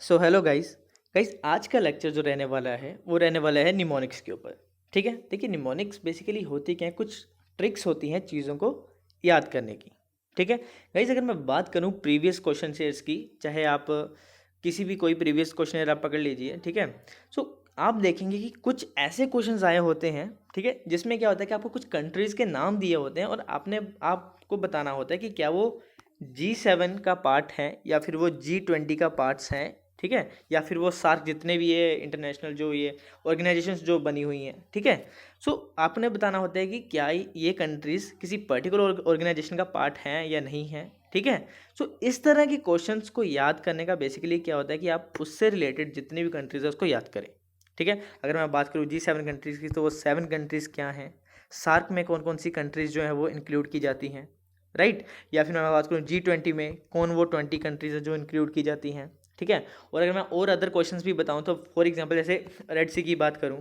So hello guys guys आज का lecture जो रहने वाला है वो रहने वाला है निमोनिक्स के ऊपर। ठीक है, देखिए निमोनिक्स बेसिकली होती क्या है, कुछ ट्रिक्स होती हैं चीज़ों को याद करने की। ठीक है गाइस, अगर मैं बात करूं प्रीवियस क्वेश्चन शेयर्स की, चाहे आप किसी भी कोई प्रीवियस क्वेश्चन आप पकड़ लीजिए। ठीक है, सो आप देखेंगे कि कुछ ऐसे क्वेश्चंस आए होते हैं, ठीक है, जिसमें क्या होता है कि आपको कुछ कंट्रीज़ के नाम दिए होते हैं और आपको बताना होता है कि क्या वो G7 का पार्ट है या फिर वो G20 का पार्ट्स हैं। ठीक है, या फिर वो सार्क जितने भी ये इंटरनेशनल जो ये ऑर्गेनाइजेशंस जो बनी हुई हैं। ठीक है, सो आपने बताना होता है कि क्या ये कंट्रीज़ किसी पर्टिकुलर ऑर्गेनाइजेशन का पार्ट हैं या नहीं हैं। ठीक है, सो इस तरह के क्वेश्चंस को याद करने का बेसिकली क्या होता है कि आप उससे रिलेटेड जितनी भी कंट्रीज़ है उसको याद करें। ठीक है, अगर मैं बात करूँ G7 कंट्रीज़ की, तो वो 7 कंट्रीज़ क्या हैं, सार्क में कौन कौन सी कंट्रीज़ जो हैं वो इंक्लूड की जाती हैं, राइट। या फिर मैं बात करूँ G20 में कौन वो 20 कंट्रीज़ है जो इंक्लूड की जाती हैं। ठीक है, और अगर मैं और अदर क्वेश्चंस भी बताऊं तो फॉर एग्जांपल जैसे रेड सी की बात करूं,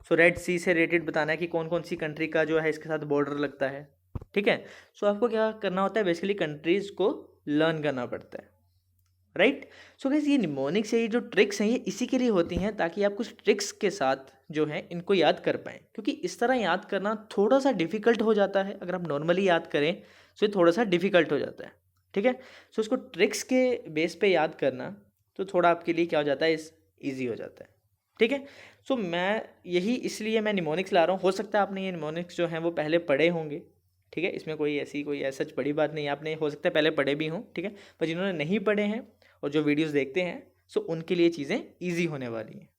सो रेड सी से रिलेटेड बताना है कि कौन कौन सी कंट्री का जो है इसके साथ बॉर्डर लगता है। ठीक है, सो आपको क्या करना होता है, बेसिकली कंट्रीज़ को लर्न करना पड़ता है, राइट। सो गाइस ये निमोनिक्स है, ये जो ट्रिक्स हैं ये इसी के लिए होती हैं ताकि आप कुछ ट्रिक्स के साथ जो है इनको याद कर पाएँ, क्योंकि इस तरह याद करना थोड़ा सा डिफिकल्ट हो जाता है। अगर आप नॉर्मली याद करें तो ये थोड़ा सा डिफिकल्ट हो जाता है। ठीक है, सो इसको ट्रिक्स के बेस पे याद करना तो थोड़ा आपके लिए क्या हो जाता है, इस ईजी हो जाता है। ठीक है, सो मैं यही इसलिए मैं निमोनिक्स ला रहा हूँ। हो सकता है आपने ये निमोनिक्स जो हैं वो पहले पढ़े होंगे। ठीक है, इसमें कोई सच बड़ी बात नहीं है, आपने हो सकता है पहले पढ़े भी हों। ठीक है, पर जिन्होंने नहीं पढ़े हैं और जो वीडियोस देखते हैं, सो उनके लिए चीज़ें ईजी होने वाली हैं,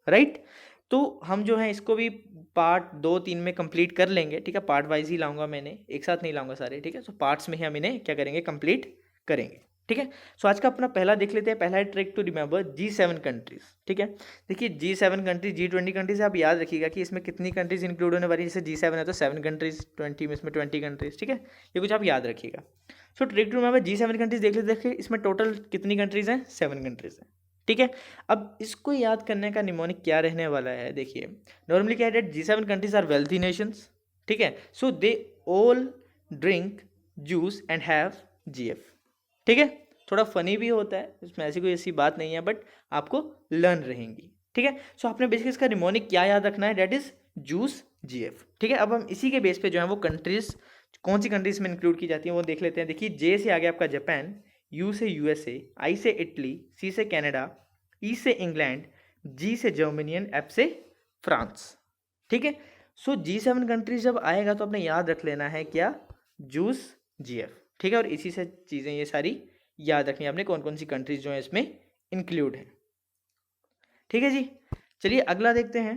राइट। तो हम जो है इसको भी पार्ट 2-3 में कंप्लीट कर लेंगे। ठीक है, पार्ट वाइज ही लाऊंगा, मैंने एक साथ नहीं लाऊंगा सारे। ठीक है, सो पार्ट्स में ही हम इन्हें क्या करेंगे, कंप्लीट करेंगे। ठीक है, सो आज का अपना पहला देख लेते हैं। पहला है trick to remember G7 countries. ठीक है, देखिए G7 कंट्रीज, G20 कंट्रीज आप याद रखिएगा कि इसमें कितनी कंट्रीज इंक्लूड होने वाली है। जैसे G7 है तो 7 कंट्रीज, 20 में इसमें 20 कंट्रीज। ठीक है, ये कुछ आप याद रखिएगा। So trick to remember G7 countries देख लेते, देखिए इसमें टोटल कितनी कंट्रीज हैं, 7 कंट्रीज हैं। ठीक है, अब इसको याद करने का निमोनिक क्या रहने वाला है, देखिए नॉर्मली क्या है, G7 countries are wealthy nations. ठीक है, so they all drink juice and have GF। ठीक है, थोड़ा फनी भी होता है, इसमें ऐसी बात नहीं है, बट आपको लर्न रहेंगी। ठीक है, सो आपने बेसिकली इसका निमोनिक क्या याद रखना है, डेट इज जूस GF। ठीक है, अब हम इसी के बेस पे जो है वो कंट्रीज कौन सी कंट्रीज में इंक्लूड की जाती हैं वो देख लेते हैं। देखिए J से आ गया आपका जापान, U से USA, I से इटली, C से कनाडा, E से इंग्लैंड, G से जर्मनी, F से फ्रांस। ठीक है, सो G7 कंट्रीज जब आएगा तो आपने याद रख लेना है क्या, जूस GF। ठीक है, और इसी से चीज़ें ये सारी याद रखनी है आपने, कौन कौन सी कंट्रीज जो है इसमें इंक्लूड है। ठीक है जी, चलिए अगला देखते हैं।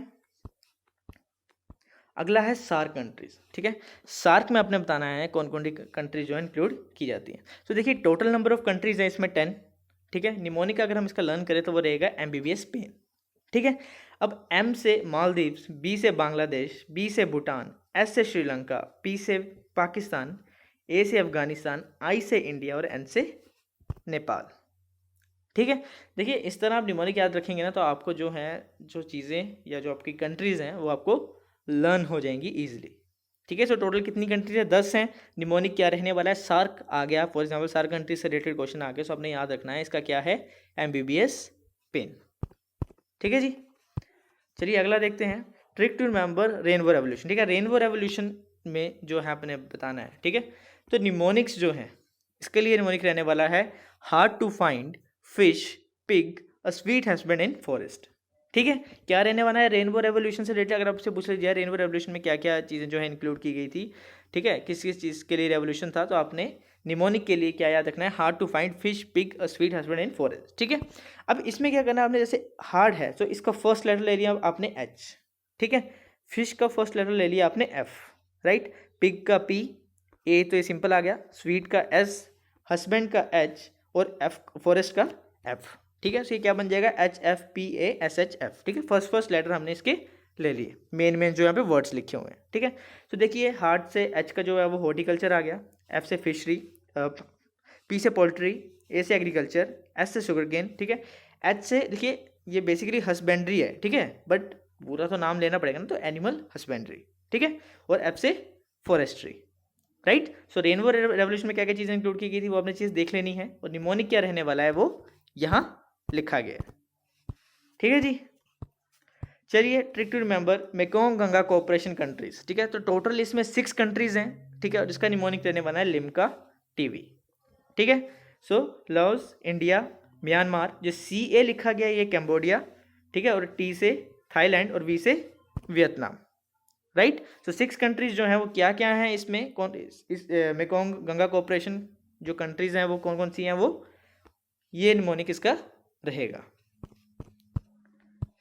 अगला है सार्क कंट्रीज। ठीक है, सार्क में आपने बताना है कौन कौन सी कंट्रीज जो है इंक्लूड की जाती हैं। तो देखिए टोटल नंबर ऑफ कंट्रीज है इसमें 10। ठीक है, निमोनिक अगर हम इसका लर्न करें तो वो रहेगा MBBS स्पेन। ठीक है, अब M से मालदीव्स, B से बांग्लादेश, B से भूटान, S से श्रीलंका, P से पाकिस्तान, A से अफगानिस्तान, I से इंडिया और N से नेपाल। ठीक है, देखिए इस तरह आप निमोनिक याद रखेंगे ना तो आपको जो है जो चीज़ें या जो आपकी कंट्रीज़ हैं वो आपको लर्न हो जाएंगी ईजिली। ठीक है, सो टोटल कितनी कंट्रीज है, 10 हैं। निमोनिक क्या रहने वाला है, सार्क आ गया, फॉर एग्जांपल सार्क कंट्रीज से रिलेटेड क्वेश्चन आ गया, सो आपने याद रखना है इसका क्या है, MBBS पेन। ठीक है जी, चलिए अगला देखते हैं, trick to remember rainbow revolution. ठीक है, रेनबो रेवोल्यूशन में जो है आपने बताना है। ठीक है, तो निमोनिक्स जो है इसके लिए निमोनिक रहने वाला है, hard to find fish, pig, a sweet husband in forest. ठीक है, क्या रहने वाला है, रेनबो रेवोल्यूशन से रिलेटेड अगर आपसे पूछ लिया जाए रेनबो रेवोल्यूशन में क्या क्या चीज़ें जो है इंक्लूड की गई थी। ठीक है, किस किस चीज़ के लिए रेवोल्यूशन था, तो आपने निमोनिक के लिए क्या याद रखना है, hard to find fish, pig, a sweet husband in forest. ठीक है, अब इसमें क्या करना है आपने, जैसे हार्ड है तो इसका फर्स्ट लेटर ले लिया आपने H। ठीक है, फिश का फर्स्ट लेटर ले लिया आपने F, राइट, पिग का P, A तो ये सिंपल आ गया, स्वीट का S, हस्बैंड का H और F फॉरेस्ट का F। ठीक है, सो ये क्या बन जाएगा, HFPASHF। ठीक है, फर्स्ट लेटर हमने इसके ले लिए, मेन जो यहाँ पे वर्ड्स लिखे हुए हैं। ठीक है, तो देखिए हार्ट से H का जो है वो हॉर्टिकल्चर आ गया, F से फिशरी, P से पोल्ट्री, A से एग्रीकल्चर, S से शुगर केन। ठीक है, H से देखिए ये बेसिकली हस्बेंड्री है। ठीक है, बट पूरा तो नाम लेना पड़ेगा ना, तो एनिमल हस्बेंड्री। ठीक है, और F से फॉरेस्ट्री, राइट। सो रेनबो रेवोल्यूशन में क्या क्या चीज़ें इंक्लूड की गई थी वो आपने चीज़ देख लेनी है, और निमोनिक क्या रहने वाला है वो यहाँ लिखा गया है। ठीक है जी। चलिए, trick to remember Mekong Ganga cooperation countries. ठीक है, तो टोटल इसमें 6 कंट्रीज हैं। ठीक है, और जिसका निमोनिक रहने वाला है लिम्का टीवी। ठीक है, सो लाओस, इंडिया, म्यांमार, जो CA लिखा गया है ये कैम्बोडिया। ठीक है, और T से थाईलैंड और V से वियतनाम। राइट, सो 6 कंट्रीज जो हैं वो क्या क्या हैं इसमें, कौन इस मेकोंग गंगा कोऑपरेशन जो कंट्रीज हैं वो कौन कौन सी हैं, वो ये निमोनिक इसका रहेगा।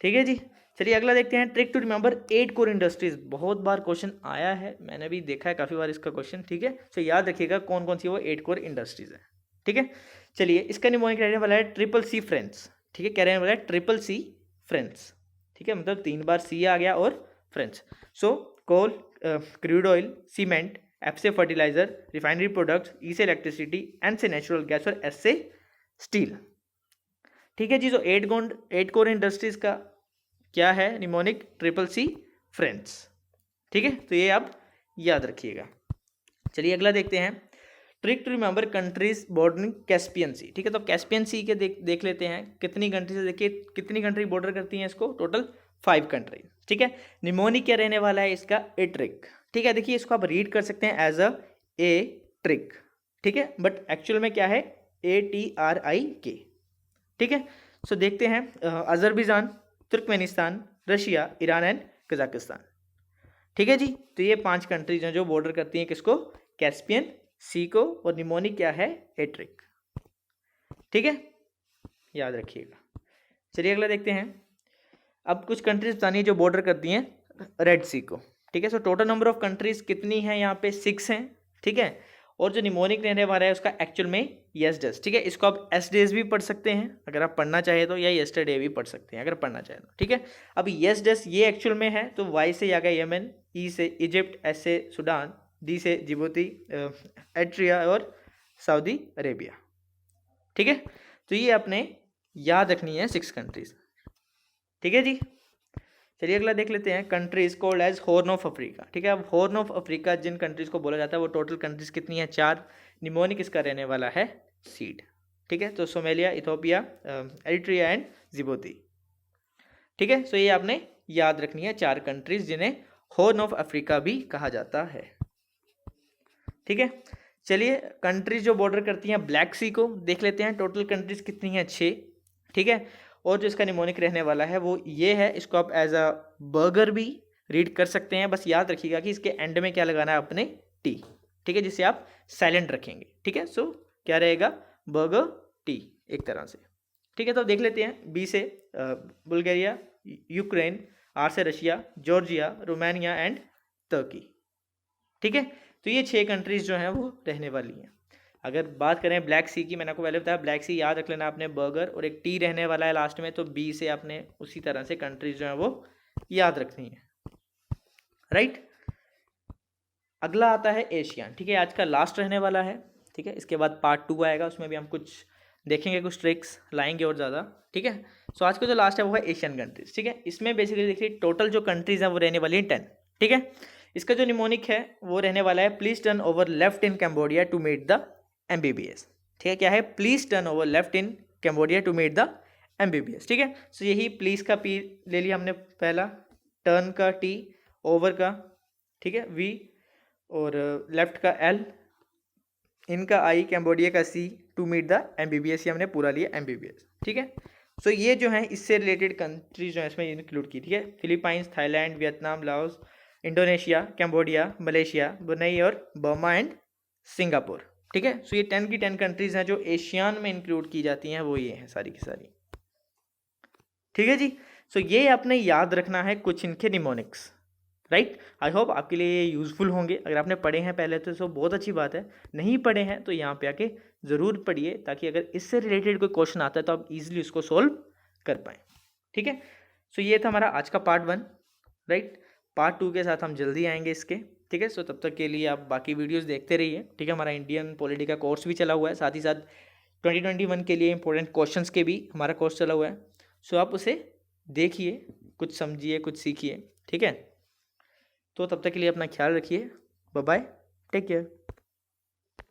ठीक है जी। चलिए अगला देखते हैं, trick to remember 8 core industries. बहुत बार क्वेश्चन आया है, मैंने भी देखा है काफ़ी बार इसका क्वेश्चन। ठीक है, तो याद रखिएगा कौन कौन सी वो 8 कोर इंडस्ट्रीज है। ठीक है, चलिए इसका निमोनिक रहने वाला है CCC फ्रेंड्स। ठीक है, क्या रहने वाला है, CCC फ्रेंड्स। ठीक है, मतलब 3 बार C आ गया और फ्रेंड्स। सो कोल, क्रूड ऑयल, सीमेंट, F से फर्टिलाइजर, रिफाइनरी प्रोडक्ट्स, E से इलेक्ट्रिसिटी, N से नेचुरल गैस और S से स्टील। ठीक है जी। तो 8 कोर इंडस्ट्रीज का क्या है निमोनिक, CCC फ्रेंड्स। ठीक है, तो ये आप याद रखिएगा। चलिए अगला देखते हैं, trick to remember countries bordering Caspian Sea. ठीक है, तो कैस्पियन सी के देख लेते हैं कितनी कंट्री से, देखिए कितनी कंट्री बॉर्डर करती हैं इसको, टोटल 5 कंट्री। ठीक है, निमोनिक क्या रहने वाला है इसका, ए ट्रिक। ठीक है, देखिए इसको आप रीड कर सकते हैं एज ए ट्रिक। ठीक है, बट एक्चुअल में क्या है, ATRIK। ठीक है, सो देखते हैं, Azerbaijan, Turkmenistan, Russia, Iran and Kazakhstan. ठीक है जी। तो ये 5 कंट्रीज हैं जो बॉर्डर करती हैं किसको, कैस्पियन सी को, और निमोनिक क्या है, एट्रिक। ठीक है, याद रखिएगा। चलिए अगला देखते हैं, अब कुछ कंट्रीज बतानी है जो बॉर्डर करती हैं रेड सी को। ठीक है, so total number of countries कितनी है यहाँ पे, 6 हैं। ठीक है, और जो निमोनिक रहने वाला है उसका एक्चुअल में यस्डेस। ठीक है, इसको आप एसडेस भी पढ़ सकते हैं अगर आप पढ़ना चाहे तो, या यस्टरडे भी पढ़ सकते हैं अगर पढ़ना चाहे तो। ठीक है, अब यस्डेस ये एक्चुअल में है तो वाई से आ गया यमन, ई से इजिप्ट, एस से सूडान, डी से जिबूती, एट्रिया और सऊदी अरेबिया। ठीक है, तो ये आपने याद रखनी है 6 कंट्रीज। ठीक है जी। चलिए अगला देख लेते हैं, countries called as horn of Africa. ठीक है, अब हॉर्न ऑफ अफ्रीका जिन कंट्रीज को बोला जाता है वो टोटल कंट्रीज कितनी है, 4। निमोनिक इसका रहने वाला है सीड। ठीक है, तो Somalia, Ethiopia, Eritrea and Djibouti. ठीक है, सो ये आपने याद रखनी है 4 कंट्रीज जिन्हें हॉर्न ऑफ अफ्रीका भी कहा जाता है। ठीक है, चलिए कंट्रीज जो बॉर्डर करती हैं ब्लैक सी को देख लेते हैं, टोटल कंट्रीज कितनी हैं, 6। ठीक है, और जो इसका निमोनिक रहने वाला है वो ये है, इसको आप एज अ बर्गर भी रीड कर सकते हैं। बस याद रखिएगा कि इसके एंड में क्या लगाना है अपने, टी। ठीक है, जिसे आप साइलेंट रखेंगे। ठीक है, सो क्या रहेगा, बर्गर टी एक तरह से। ठीक है, तो देख लेते हैं, बी से बुल्गारिया, यूक्रेन, आर से रशिया, जॉर्जिया, रोमानिया एंड तुर्की। ठीक है, तो ये 6 कंट्रीज जो हैं वो रहने वाली हैं। अगर बात करें ब्लैक सी की, मैंने आपको पहले बताया ब्लैक सी याद रख लेना आपने, बर्गर और एक टी रहने वाला है लास्ट में, तो बी से आपने उसी तरह से कंट्रीज जो है वो याद रखनी है। राइट, अगला आता है एशियन। ठीक है, आज का लास्ट रहने वाला है। ठीक है, इसके बाद पार्ट 2 आएगा, उसमें भी हम कुछ देखेंगे, कुछ ट्रिक्स लाएंगे और ज़्यादा। ठीक है, सो आज का जो लास्ट है वो है एशियन कंट्रीज। ठीक है, इसमें बेसिकली देखिए टोटल जो कंट्रीज हैं वो रहने वाली है 10। ठीक है, इसका जो निमोनिक है वो रहने वाला है, please turn over left in Cambodia to meet the MBBS। ठीक है, क्या है, please turn over left in Cambodia to meet the MBBS। ठीक है, सो यही प्लीज का P ले लिया हमने पहला, टर्न का T, ओवर का, ठीक है, V, और लेफ्ट का L, इनका I, कैम्बोडिया का C, to meet the MBBS, ये हमने पूरा लिया MBBS। ठीक है, सो ये जो है इससे रिलेटेड कंट्रीज जो है इसमें इंक्लूड की। ठीक है, Philippines, Thailand, Vietnam, Laos, Indonesia, Cambodia, Malaysia, Brunei और बर्मा एंड सिंगापुर। ठीक है, सो ये 10 की 10 कंट्रीज हैं जो एशियन में इंक्लूड की जाती हैं, वो ये हैं सारी की सारी। ठीक है जी, सो ये आपने याद रखना है कुछ इनके निमोनिक्स। राइट, आई होप आपके लिए ये यूज़फुल होंगे। अगर आपने पढ़े हैं पहले तो बहुत अच्छी बात है, नहीं पढ़े हैं तो यहाँ पे आके ज़रूर पढ़िए, ताकि अगर इससे रिलेटेड कोई क्वेश्चन आता है तो आप इजीली उसको सोल्व कर पाएँ। ठीक है, सो ये था हमारा आज का पार्ट 1। राइट, पार्ट 2 के साथ हम जल्दी आएंगे इसके। ठीक है, सो तब तक के लिए आप बाकी वीडियोस देखते रहिए। ठीक है, हमारा इंडियन पॉलिटी का कोर्स भी चला हुआ है, साथ ही साथ 2021 के लिए इंपॉर्टेंट क्वेश्चंस के भी हमारा कोर्स चला हुआ है। सो आप उसे देखिए, कुछ समझिए, कुछ सीखिए। ठीक है, तो तब तक के लिए अपना ख्याल रखिए। Bye bye, take care.